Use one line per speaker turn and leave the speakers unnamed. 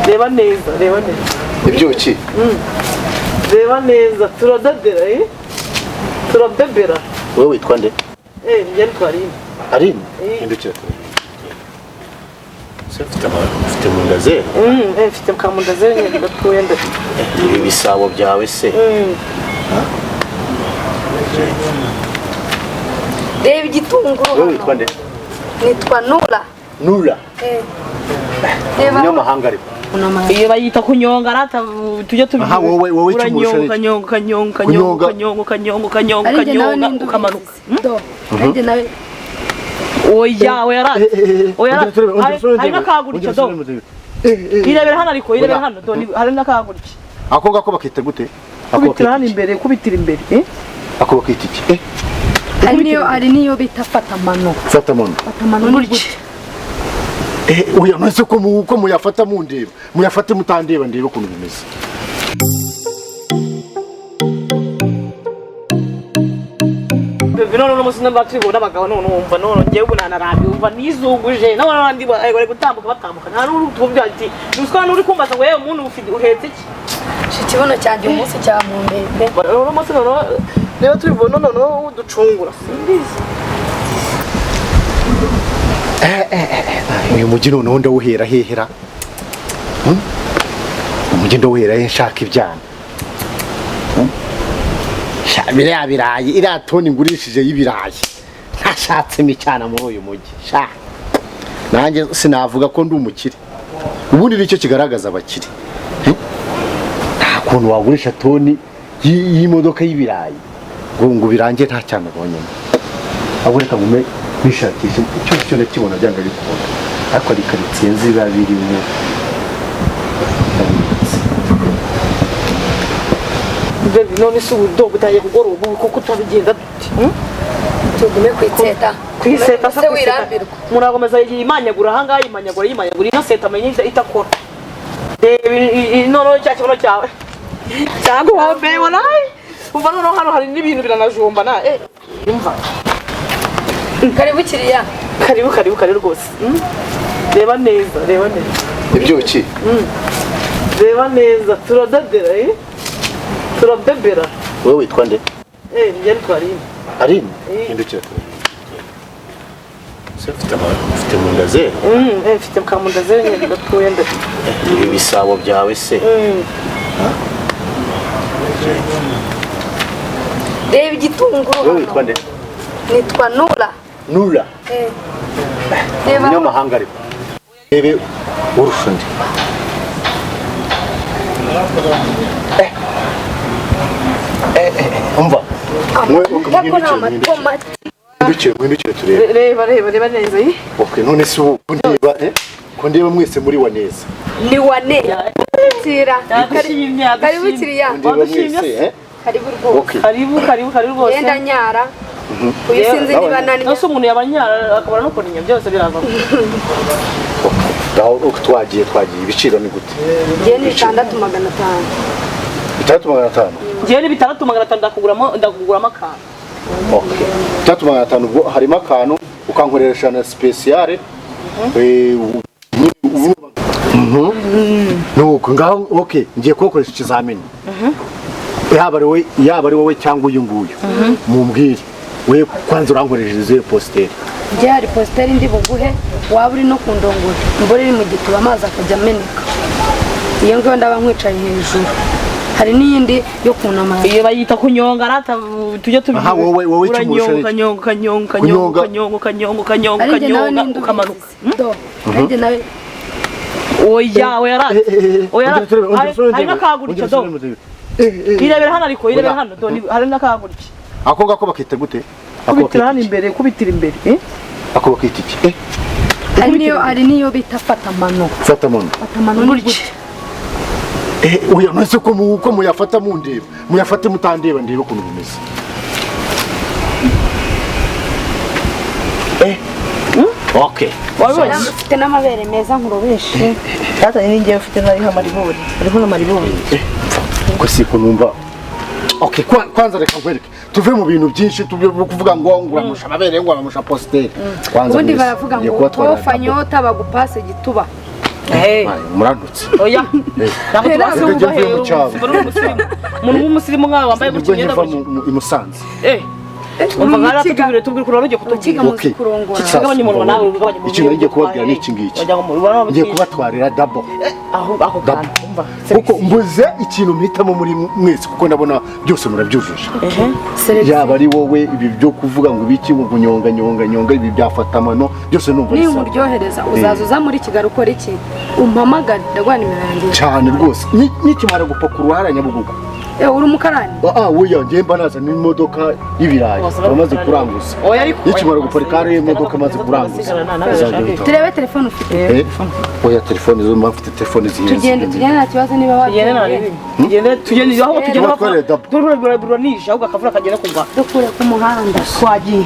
reba neza
ibyuki
reba neza turadadera turabebera
wowe witwa nde
njye twarine
Arine hindukira ufite mundazere
mfite kamundazere nyine gatoya ndetse
ibisabo byawe se
reba igitunguru
wowe witwa nde
nitwa Nura
reba umunyamahanga ariko
iyo bayita kunyonga arata tujye tubigira
wowe
kanyonga ukamanuka
nanjye nawe
oya hari n'akagurike do irebera hano ariko irebera hano do hari n'akagurike
ako ngako bakita gute
kubitira hano imbere kubitira imbere
ako bakita iki
hari niyo bita fatamano ni gute
oya nese ko muyafata mundeba muyafate mutandeba ndeba ukuntu bimeze
none umusina batubona abagabo none umva none ngiye ubunanarabi umva nizunguje none nandi bari gutambuka nta n'utubya ati ruswa n'uri kumbaza ngo yewe umuntu uhetse iki
kibono cyanjye umunsi cya mumbebe
none umusina none reba tubibona none uducungura simbizi
uyu mujyi noneho ndawuhera hehera umujyi ndawuhera he nshaka ibyana biriya birayi iriya toni ngurishije y'ibirayi ntashatsemo icyana muri uyu mujyi nanjye sinavuga ko ndi umukire ubundi nicyo kigaragaza abakire nta kuntu wagurisha toni y'imodoka y'ibirayi ngo birange nta cyana abonyemo ahubwo reka ngume bishakisha icyo cyo nakibona byanga bikunda ariko ari karitsiye nziza birimo
none se ubu butaye kugora ubu kuko turabigenda
tugume kwiseta
se wirambirwa muragomeza yimanyagura ahangaha yimanyagura ino seta amenye itakora none cya kibono cyawe cyangwa wabe wanayi umva none hano hari n'ibintu biranajumba na imva
karibu kiriya
karibu rwose reba neza
ibyuki
reba neza turadadera turabebera
wowe witwa nde
njye twarine
Arine hindukira ufite mundazere
mfite kamundazere nyine gatoya ndetse
ibisabo byawe se
reba igitunguru
wowe witwa nde
nitwa Nura
reba umunyamahanga ariko rebe urusha undi umva windukire turebe
reba neza
none se ubu ko ndeba mwese muri wa neza
ni wane tira karibu kiriya karibu rwose
rwose
yenda nyara uyu sinzi niba nani
nose umuntu yabanyara akabara no kuninya byose birazamo
uko twagiye ibiciro ni gute
ngiye ni 6,500
6,500
ngiye ni 6,500 ndakuguramo akantu
6,500 ubwo harimo akantu ukankoresha na speciale nuko ngaho okay ngiye kukoresha ikizamini yaba ari wowe cyangwa uyu nguyu mumbwire we kwanza urankoresheje posteri
ngiye hari posteri ndi buguhe waba uri no kundongora mbore iri mu gituba amazi akajya ameneka iyo ngiyo ndaba nkwicaye hejuru hari n'iyindi yo kunama
iyo bayita kunyonga arata tujye tubigira
wowe
kanyonga ukamanuka
nanjye nawe
oya hari n'akagurike do irebera hano ariko hano do hari n'akagurike
ako ngako bakita gute
kubitira hano imbere
ako bakita iki
hari niyo bita fatamano ni gute
oya nese ko muyafata mundeba muyafate mutandeba ndeba ukuntu bimeze okay
ufite n'amabere meza nkurobeshe
cyatanye n'ingiye ufite n'ariho amaribori
ko siko numva okay kwanza reka nkwereke tuve mu bintu byinshi kuvuga ngo nguramusha amabere nguramusha posteri
ubundi baravuga ngo fanyota bagupase gituba
murandutse
oya ntabwo
Reka njye mvuye mu cyaro.
umuntu w'umusirimu nk'aho wambaye gutya
nibwo nkiva i Musanze
umva nk'ara tubwire kurora rugiye kutubwira
muzi kurongora
gabanya umunwa nawe gabanya umunwa
ikintu ngiye kubabwira ni iki ngiki ngiye kubatwarira dabo
aho kandi umva
kuko mbuze ikintu mpitamo muri mwese kuko ndabona byose murabyujuje yaba ari wowe ibi byo kuvuga ngo ibiki ngo nyonga ibi byafata amano byose numva
ni umuryohereza uzaza uza muri Kigali ukora iki umpamagare ndagwa nimero yanjye
cyane rwose nikimara gupakura haranya bugugu
uri umukarani
weya ngiye mba nazana imodoka y'ibirayi bamaze kuranguza nikimara guparika hari imodoka maze kuranguza
turebe telefone ufite
oya telefone zo mfite telefone zihenze
tugende nta kibazo niba
tugende aho tugenda bakora nisha ahubwo akavura kagenda kugwa
dukure ku muhanda
twagiye